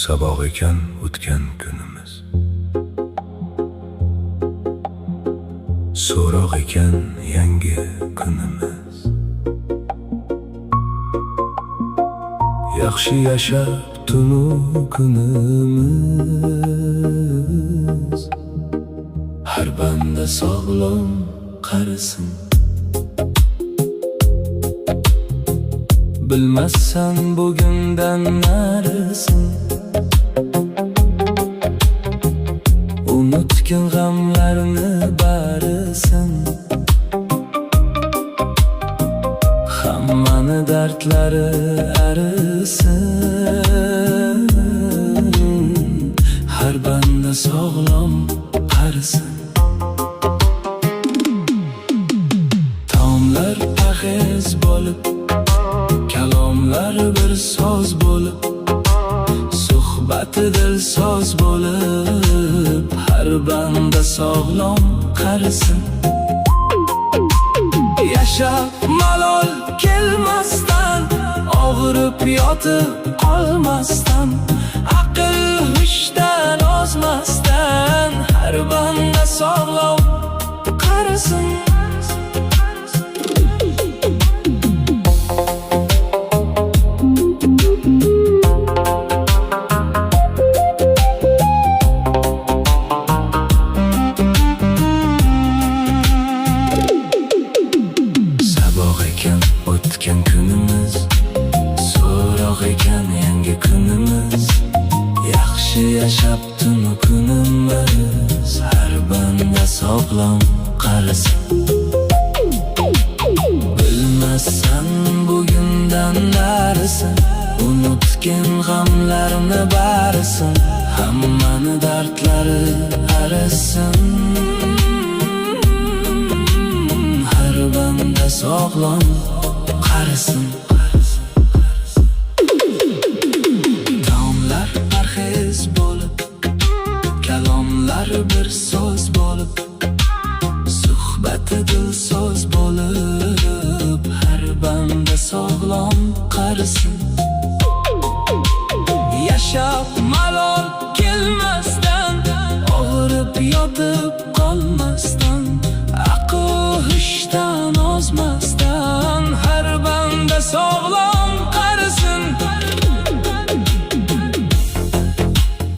Sabah ekan o'tgan kunimiz, so'roq ekan yangi kunimiz. Yaxshi yashab tunu kunimiz, har banda sog'lom qarisin. Bilmassan bugundan narisin, unutgin g'amlarni barisin. Hammani dardlari arisin, har banda sog'lom qarisin. Taomlar pahez bo'lib, kalomlar bir so'z bo'lib, suhbati dil so'z bo'lib, har banda sog'lom qarisin. Yashab malol kelmasdan, og'rib yotib qolmasdan, aql hushdan ozmasdan, har banda sog'lom qarisin. O'tgan kunimiz, so'roq ekan yangi kunimiz. Yaxshi yashab tunu kunimiz, har banda sog'lom qarisin. Bilmassan bugundan narisin, unutgin g'amlarni barisin. Hammani dardlari arisin, har banda sog'lom qarisin.